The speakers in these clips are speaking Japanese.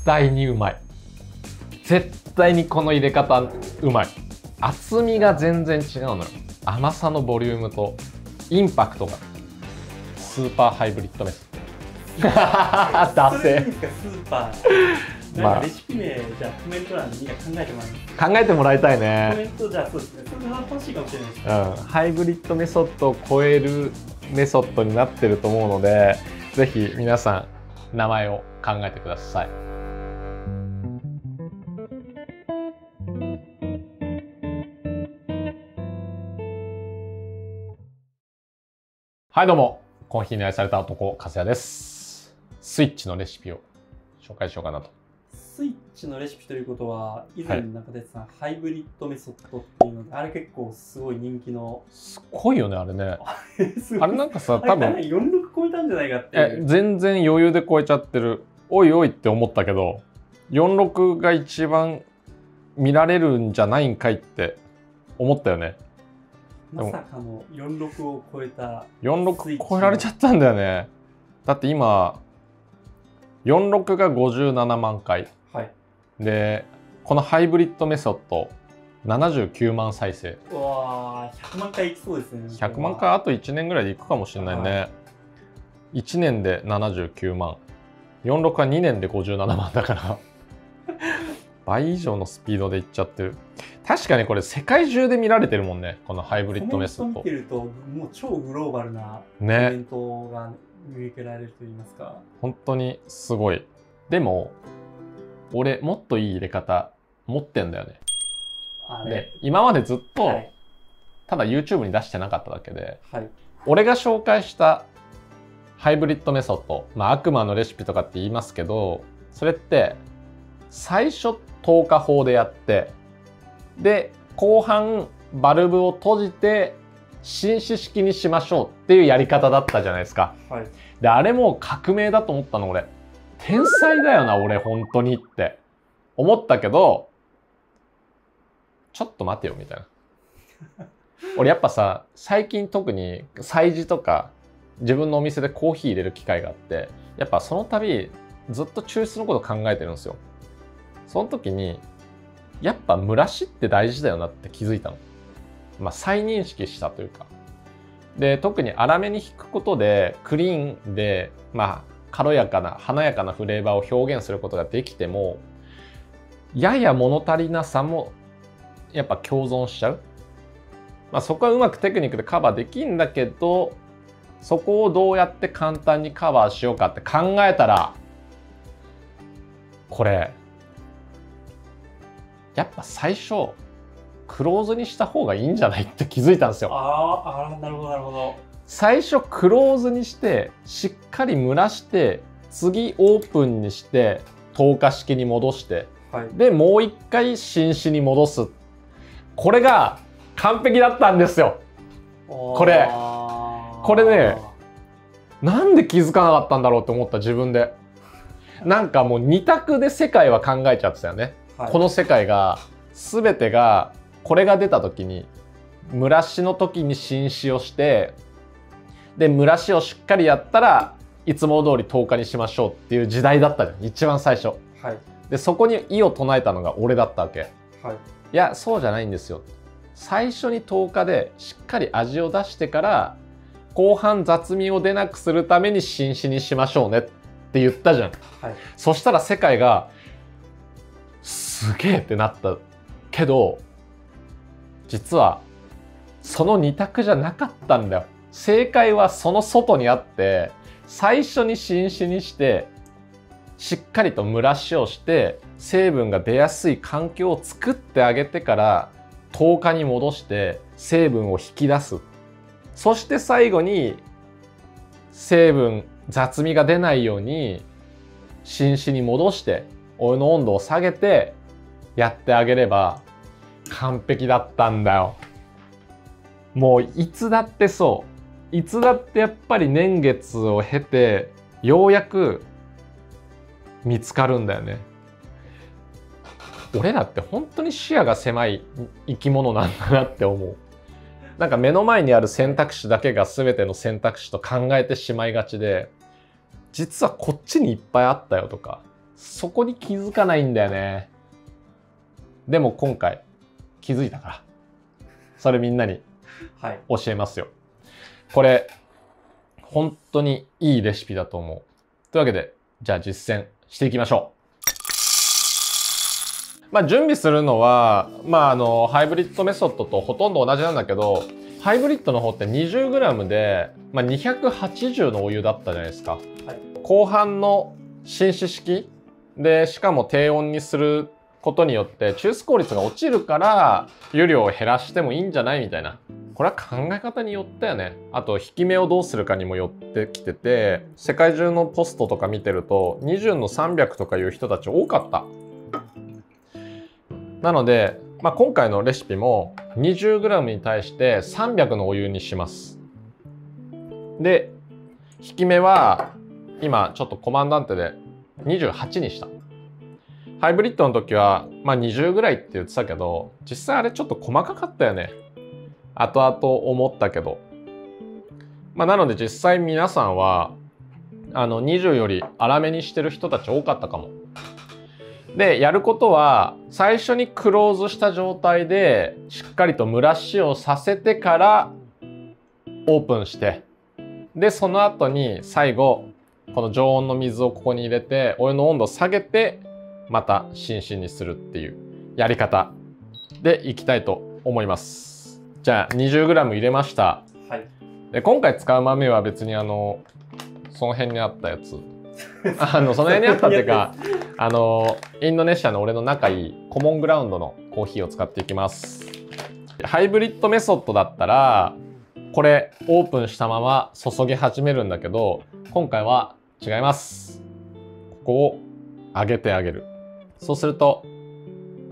対にうまい。絶対にこの入れ方うまい。厚みが全然違うのよ。甘さのボリュームとインパクトが。スーパーハイブリッドメソッド。ダセそれいいですか、スーパー。なんかレシピ名、じゃあコメント欄にみんな考えてもらいます。考えてもらいたいコメね。ント、じゃあそうですね。それが欲しいかもしれないです。ハイブリッドメソッドを超えるメソッドになってると思うので、ぜひ皆さん名前を考えてください。はい、どうも。コーヒーに愛された男、粕谷です。スイッチのレシピを紹介しようかなと。スイッチのレシピということは、以前の中でさ、ハイブリッドメソッドっていうので、あれ結構すごい人気の。すごいよね、あれね。すごいあれなんかさ、多分。46超えたんじゃないかっていう。全然余裕で超えちゃってる。おいおいって思ったけど、46が一番見られるんじゃないんかいって思ったよね。まさかの46を超えた。46超えられちゃったんだよね。だって今、46が57万回。はい。で、このハイブリッドメソッド、79万再生。うわー、100万回いきそうですね。100万回あと1年ぐらいでいくかもしれないね。はい、1年で79万。46は2年で57万だから。倍以上のスピードでいっちゃってる。確かにこれ世界中で見られてるもんね、このハイブリッドメソッド。コメント見てると、もう超グローバルなコメントが見受けられると言いますか。本当にすごい。でも、俺もっといい入れ方持ってんだよね。で、今までずっと、はい、ただ YouTube に出してなかっただけで、はい、俺が紹介したハイブリッドメソッド、悪魔のレシピとかって言いますけど、それって最初透過法でやって、で後半バルブを閉じて浸子式にしましょうっていうやり方だったじゃないですか。はい、であれも革命だと思ったの俺。天才だよな俺本当にって思ったけど、ちょっと待てよみたいな。俺やっぱさ、最近特に催事とか自分のお店でコーヒー入れる機会があって、やっぱその度ずっと抽出のこと考えてるんですよ。その時にやっぱ蒸らしって大事だよなって気づいたの。再認識したというか。で、特に粗めに引くことでクリーンで軽やかな華やかなフレーバーを表現することができても、やや物足りなさもやっぱ共存しちゃう。そこはうまくテクニックでカバーできんだけど、そこをどうやって簡単にカバーしようかって考えたら、これやっぱ最初クローズにした方がいいんじゃないって気づいたんですよ。なるほどなるほど。最初クローズにしてしっかり蒸らして、次オープンにして透過式に戻して、はい、でもう一回浸子に戻す。これが完璧だったんですよ。これね、なんで気づかなかったんだろうって思った自分で。なんかもう二択で世界は考えちゃってたよね。はい、この世界が全てがこれが出た時に蒸らしの時に浸子をして、で蒸らしをしっかりやったらいつも通り透過にしましょうっていう時代だったじゃん、一番最初。はい、でそこに異を唱えたのが俺だったわけ。はい、いやそうじゃないんですよ。最初に透過でしっかり味を出してから後半雑味を出なくするために浸子にしましょうねって言ったじゃん。はい、そしたら世界がすげえってなったけど、実はその二択じゃなかったんだよ。正解はその外にあって、最初に浸子にしてしっかりと蒸らしをして成分が出やすい環境を作ってあげてから透過に戻して成分を引き出す。そして最後に成分雑味が出ないように浸子に戻してお湯の温度を下げてやってあげれば完璧だったんだよ。もういつだってそう。いつだってやっぱり年月を経てようやく見つかるんだよね。俺らって本当に視野が狭い生き物なんだなって思う。なんか目の前にある選択肢だけが全ての選択肢と考えてしまいがちで、実はこっちにいっぱいあったよとか、そこに気づかないんだよね。でも今回気づいたから、それみんなに教えますよ。これ本当にいいレシピだと思う。というわけで、じゃあ実践していきましょう。準備するのは、ハイブリッドメソッドとほとんど同じなんだけど、ハイブリッドの方って 20g で、280のお湯だったじゃないですか。後半の浸漬式で、しかも低温にすることによって抽出効率が落ちるから湯量を減らしてもいいんじゃないみたいな。これは考え方によったよね。あと引き目をどうするかにもよってきてて、世界中のポストとか見てると20の300とかいう人たち多かった。なので、今回のレシピも 20g に対して300のお湯にします。で、引き目は今ちょっとコマンダンテで28にした。ハイブリッドの時は、20ぐらいって言ってたけど、実際あれちょっと細かかったよね。後々思ったけど。なので実際皆さんは、20より粗めにしてる人たち多かったかも。で、やることは、最初にクローズした状態で、しっかりと蒸らしをさせてから、オープンして、で、その後に最後、この常温の水をここに入れて、お湯の温度を下げて、また浸々にするっていうやり方でいきたいと思います。じゃあ 20g 入れました。で今回使う豆は別にその辺にあったやつその辺にあったっていうかインドネシアの俺の仲いいコモングラウンドのコーヒーを使っていきます。ハイブリッドメソッドだったらこれオープンしたまま注ぎ始めるんだけど、今回は違います。ここを上げてあげる。そうすると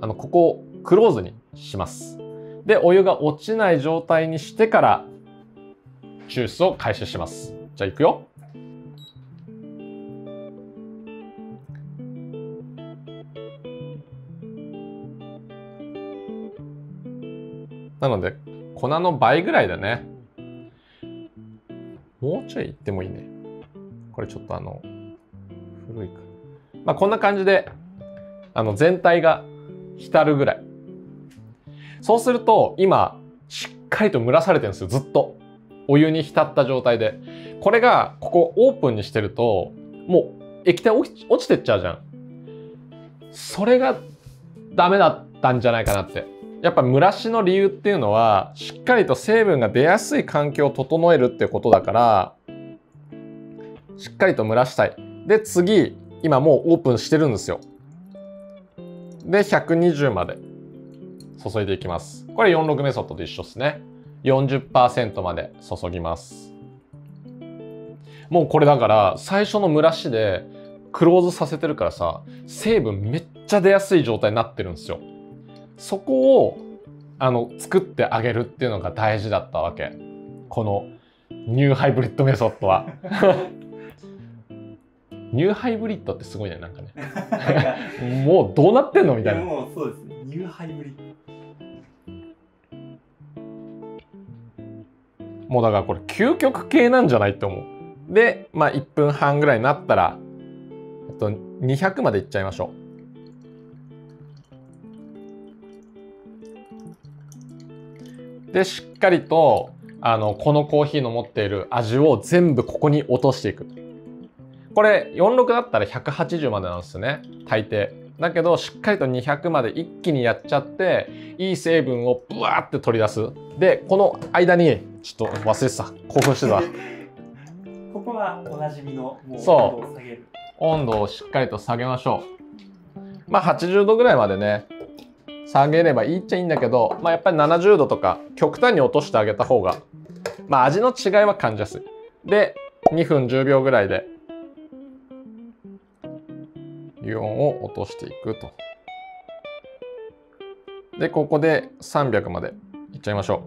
ここをクローズにします。で、お湯が落ちない状態にしてから抽出を開始します。じゃあいくよ。なので粉の倍ぐらいだね。もうちょいいってもいいね。これちょっと古いから。こんな感じで全体が浸るぐらい。そうすると今しっかりと蒸らされてるんですよ。ずっとお湯に浸った状態で。これがここオープンにしてるともう液体落ちてっちゃうじゃん。それがダメだったんじゃないかなって。やっぱ蒸らしの理由っていうのはしっかりと成分が出やすい環境を整えるってことだから、しっかりと蒸らしたい。で次今もうオープンしてるんですよ。で120まで注いでいきます。これ46メソッドと一緒ですね。40% まで注ぎます。もうこれだから最初の蒸らしでクローズさせてるからさ、成分めっちゃ出やすい状態になってるんですよ。そこを作ってあげるっていうのが大事だったわけ。このニューハイブリッドメソッドは。ニューハイブリッドってすごいね、なんかね。もうどうなってんのみたいな。もうそうですね。ニューハイブリッド。もうだからこれ究極系なんじゃないって思う。で、1分半ぐらいになったら、200までいっちゃいましょう。で、しっかりと、このコーヒーの持っている味を全部ここに落としていく。これ、46だったら180までなんですよね。大抵。だけど、しっかりと200まで一気にやっちゃって、いい成分をブワーって取り出す。で、この間に、ちょっと忘れてた。興奮してた。ここはおなじみの、もう温度を下げる。温度をしっかりと下げましょう。80度ぐらいまでね、下げればいいっちゃいいんだけど、やっぱり70度とか極端に落としてあげた方が、味の違いは感じやすい。で、2分10秒ぐらいで、油温を落としていくと。で、ここで300までいっちゃいましょ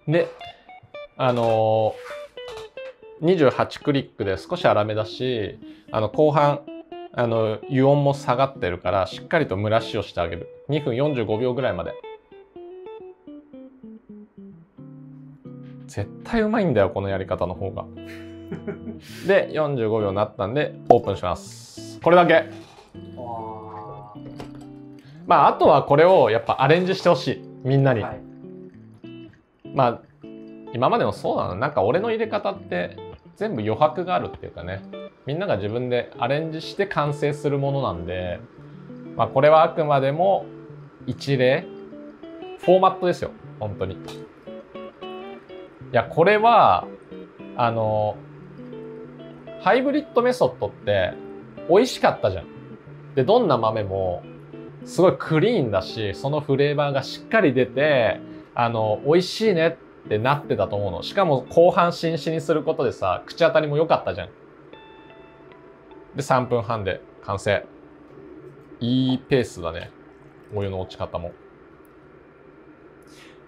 う。で、28クリックで少し粗めだし、後半、油温も下がってるから、しっかりと蒸らしをしてあげる。2分45秒ぐらいまで。絶対うまいんだよ、このやり方の方が。で45秒になったんでオープンします。これだけ。まああとはこれをやっぱアレンジしてほしい、みんなに。はい、まあ今までもそうなの、なんか俺の入れ方って全部余白があるっていうかね、みんなが自分でアレンジして完成するものなんで、まあこれはあくまでも一例、フォーマットですよ本当に。いやこれはハイブリッドメソッドって美味しかったじゃん。でどんな豆もすごいクリーンだし、そのフレーバーがしっかり出て美味しいねってなってたと思うの。しかも後半新酒にすることでさ、口当たりも良かったじゃん。で3分半で完成。いいペースだね、お湯の落ち方も。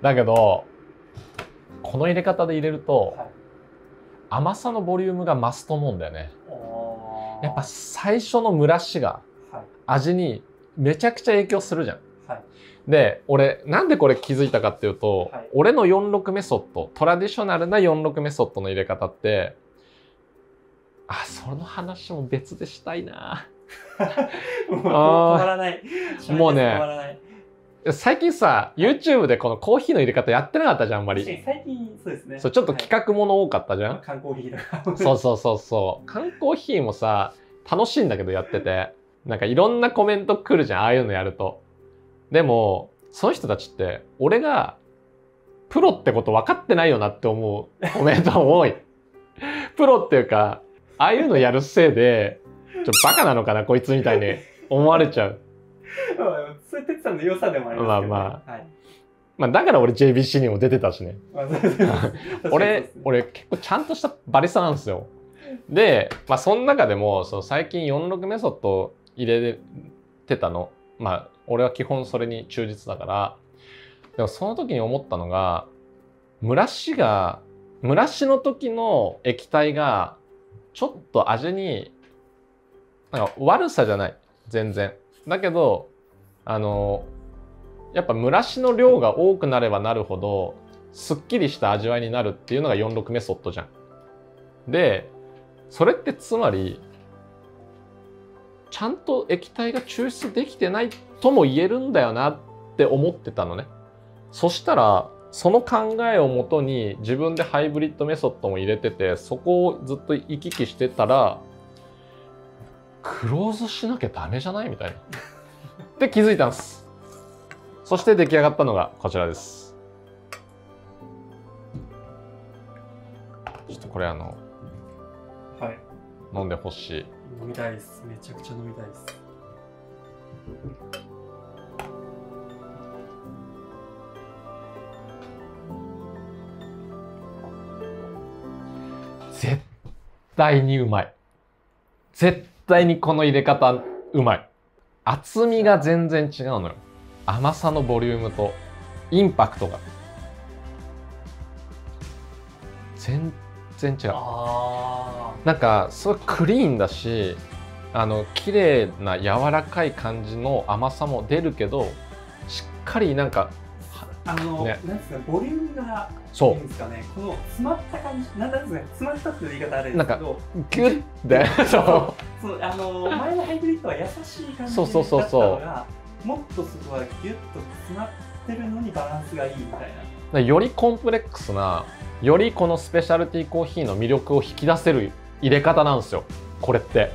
だけどこの入れ方で入れると、はい、甘さのボリュームが増すと思うんだよね。やっぱ最初の蒸らしが味にめちゃくちゃ影響するじゃん。はい、で俺なんでこれ気づいたかっていうと、はい、俺の46メソッド、トラディショナルな46メソッドの入れ方って、その話も別でしたいな。もう止まらない。もうね、最近さ YouTube でこのコーヒーの入れ方やってなかったじゃん、あんまり。最近そうですね。そうちょっと企画もの多かったじゃん、缶コーヒーとか。そう缶コーヒーもさ楽しいんだけどやってて、なんかいろんなコメント来るじゃん、ああいうのやると。でもその人たちって俺がプロってこと分かってないよなって思うコメントも多い。プロっていうか、ああいうのやるせいでバカなのかなこいつみたいに思われちゃう。それ哲さんの良さでもありますけど、ね、まあだから俺 JBC にも出てたしね。俺結構ちゃんとしたバリスタなんですよ。で、まあその中でも最近46メソッド入れてたの。まあ俺は基本それに忠実だから。でもその時に思ったのが、蒸らしの時の液体がちょっと味になんか悪さじゃない全然だけど、やっぱ蒸らしの量が多くなればなるほどすっきりした味わいになるっていうのが46メソッドじゃん。でそれってつまりちゃんと液体が抽出できてないとも言えるんだよなって思ってたのね。そしたらその考えをもとに自分でハイブリッドメソッドも入れてて、そこをずっと行き来してたらクローズしなきゃダメじゃないみたいなって気づいたんです。そして出来上がったのがこちらです。ちょっとこれはい、飲んでほしい。飲みたいです。めちゃくちゃ飲みたいです。絶対にうまい。絶対にこの入れ方うまい。厚みが全然違うのよ。甘さのボリュームとインパクトが全然違う。なんかすごいクリーンだし、綺麗な柔らかい感じの甘さも出るけど、しっかりなんかなんですか、ボリュームがいいんですかね。この詰まった感じ、なんですかね、詰まったっていう言い方あれですけど、ギュッてそう前のハイブリッドは優しい感じだったのが、もっとそこはギュッと詰まってるのにバランスがいいみたいな。よりコンプレックスな、よりこのスペシャルティーコーヒーの魅力を引き出せる入れ方なんですよ、これって。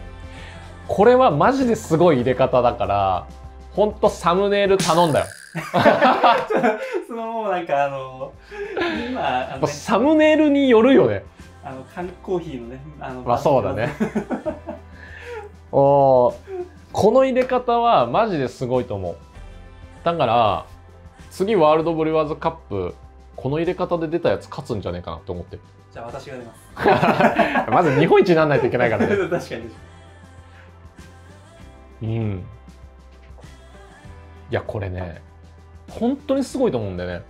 これはマジですごい入れ方だから、ほんとサムネイル頼んだよ。そのもうなんか今サムネイルによるよね。缶コーヒーのね、まあそうだね。この入れ方はマジですごいと思う。だから次ワールドブリュワーズカップこの入れ方で出たやつ勝つんじゃねえかなって思ってる。じゃあ私が出ます。まず日本一にならないといけないからね。確かに。いやこれね本当にすごいと思うんだよね。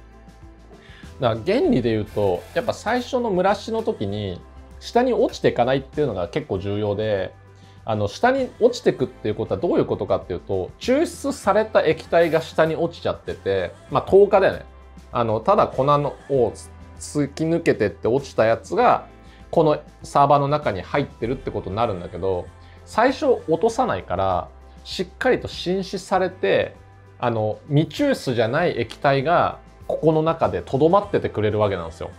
だから原理で言うとやっぱ最初の蒸らしの時に下に落ちていかないっていうのが結構重要で、下に落ちてくっていうことはどういうことかっていうと、抽出された液体が下に落ちちゃってて、まあ糖化だよね。ただ粉を突き抜けてって落ちたやつがこのサーバーの中に入ってるってことになるんだけど、最初落とさないからしっかりと浸死されて、未抽出じゃない液体がここの中でとどまっててくれるわけなんですよ。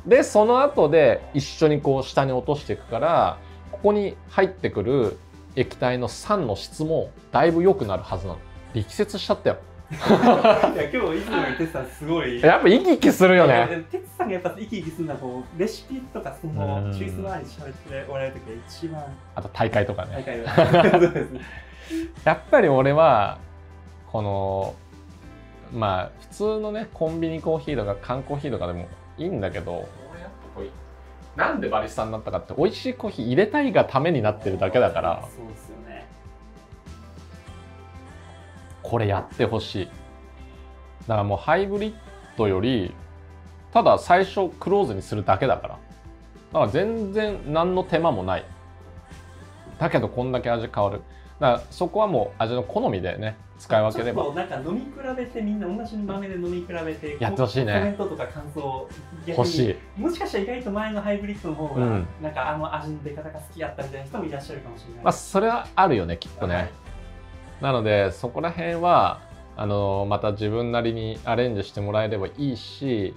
でその後で一緒にこう下に落としていくから、ここに入ってくる液体の酸の質もだいぶ良くなるはずなの。力説しちゃったよ。いや今日いつもテツさんすごいやっぱ生き生きするよね。テツさんがやっぱ生き生きするのはこうレシピとかその抽出周りに喋っておられる時が一番。あと大会とかね。大会はそうですね。やっぱり俺はこのまあ普通のねコンビニコーヒーとか缶コーヒーとかでもいいんだけど、俺やっぱこうなんでバリスタになったかって、美味しいコーヒー入れたいがためになってるだけだから。そうですよね。これやってほしい。だからもうハイブリッドよりただ最初クローズにするだけだから、だから全然何の手間もない。だけどこんだけ味変わる。だからそこはもう味の好みでね使い分ければ。ちょっとなんか飲み比べて、みんな同じ豆で飲み比べてやってほしいね。コメントとか感想欲しい。もしかしたら意外と前のハイブリッドの方が、なんか味の出方が好きやったみたいな人もいらっしゃるかもしれない。まあそれはあるよねきっとね。はい、なのでそこら辺はまた自分なりにアレンジしてもらえればいいし、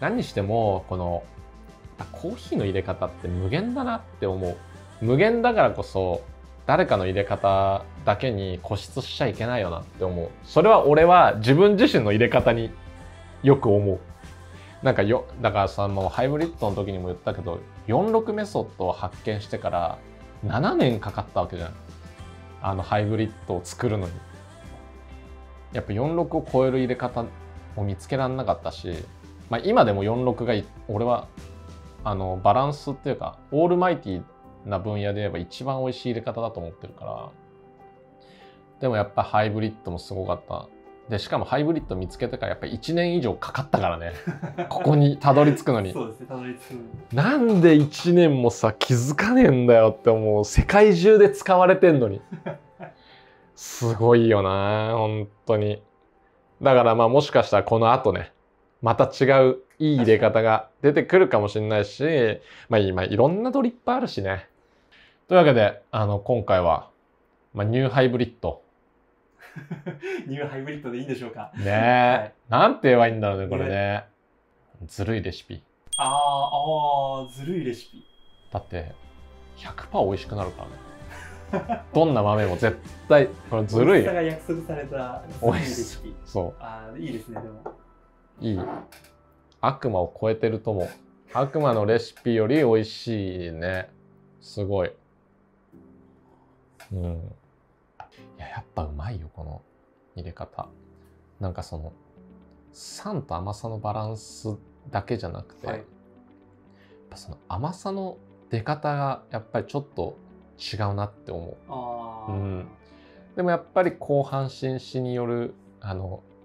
何にしてもこのコーヒーの入れ方って無限だなって思う。無限だからこそ誰かの入れ方だけに固執しちゃいけないよなって思う。それは俺は自分自身の入れ方によく思う。なんかだからさ、もうハイブリッドの時にも言ったけど、46メソッドを発見してから7年かかったわけじゃん。ハイブリッドを作るのに。やっぱ46を超える入れ方を見つけられなかったし、まあ、今でも46が俺はバランスっていうかオールマイティな分野で言えば一番美味しい入れ方だと思ってるから。でもやっぱハイブリッドもすごかった。でしかもハイブリッド見つけてからやっぱり1年以上かかったからね。ここにたどり着くのに。そうですね、たどり着くのに。なんで1年もさ気づかねえんだよって思う。世界中で使われてんのに。すごいよな本当に。だからまあもしかしたらこの後ねまた違ういい入れ方が出てくるかもしれないし、まあ今いろんなドリップあるしね。というわけで今回は、まあ、ニューハイブリッドニューハイブリッドでいいんでしょうかねえ、はい、なんて言えばいいんだろうねこれね。ずるいレシピ。ずるいレシピだって 100% 美味しくなるからね。どんな豆も絶対これずるい。美味しさが約束されたずるいレシピ。そういいですね。でもいい。悪魔を超えてるとも。悪魔のレシピより美味しいね。すごい。やっぱうまいよこの入れ方。なんかその酸と甘さのバランスだけじゃなくて、やっぱその甘さの出方がやっぱりちょっと違うなって思う。でもやっぱり後半浸死による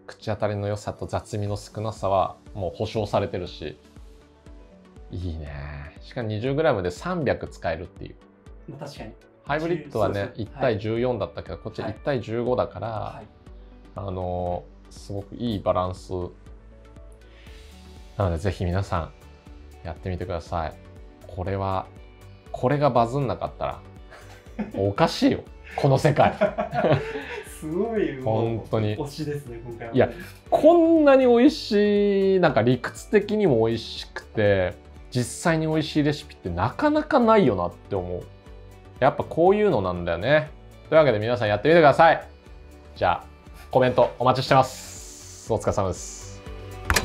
口当たりの良さと雑味の少なさはもう保証されてるし、いいね。しかも 20g で300使えるっていう。確かにハイブリッドはね1対14だったけど、こっち1対15だから、すごくいいバランスなので、ぜひ皆さんやってみてください。これがバズんなかったらおかしいよこの世界。すごい本当に推しですね今回は。いやこんなに美味しい、なんか理屈的にも美味しくて実際に美味しいレシピってなかなかないよなって思う。やっぱこういうのなんだよね。というわけで皆さんやってみてください。じゃあコメントお待ちしてます。お疲れ様です。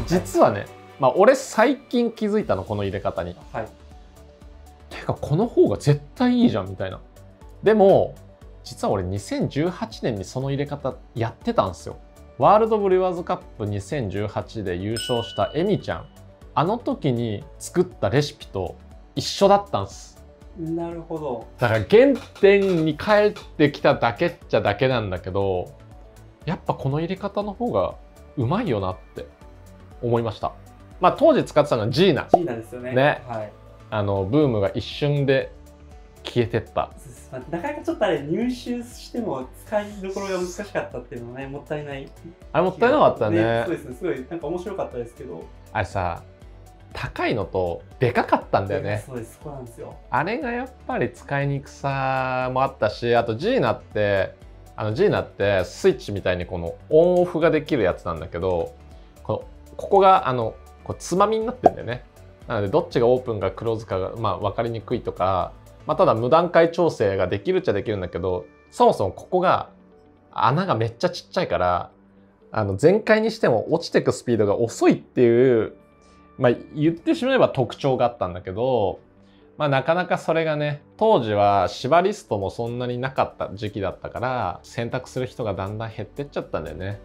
実はね、まあ俺最近気づいたのこの入れ方に。てかこの方が絶対いいじゃんみたいな。でも実は俺2018年にその入れ方やってたんですよ。ワールドブリュワーズカップ2018で優勝したエミちゃん、あの時に作ったレシピと一緒だったんです。なるほど。だから原点に帰ってきただけっちゃだけなんだけど、やっぱこの入れ方の方がうまいよなって思いました。まあ当時使ってたのはジーナ。ジーナですよね。ね。ブームが一瞬で消えてった。なかなかちょっとあれ入手しても使いどころが難しかったっていうのはね、もったいない。あれもったいなかったね。そうですね、すごいなんか面白かったですけど。あれさ、高いのとでかかったんだよね。そうです、そうなんですよ。あれがやっぱり使いにくさもあったし、あとジーナってスイッチみたいにこのオンオフができるやつなんだけど、ここがこうつまみになってるんだよね。なのでどっちがオープンかクローズかが分かりにくいとか、ただ無段階調整ができるっちゃできるんだけど、そもそもここが穴がめっちゃちっちゃいから、全開にしても落ちてくスピードが遅いっていう、言ってしまえば特徴があったんだけど、なかなかそれがね、当時は芝リストもそんなになかった時期だったから、選択する人がだんだん減ってっちゃったんだよね。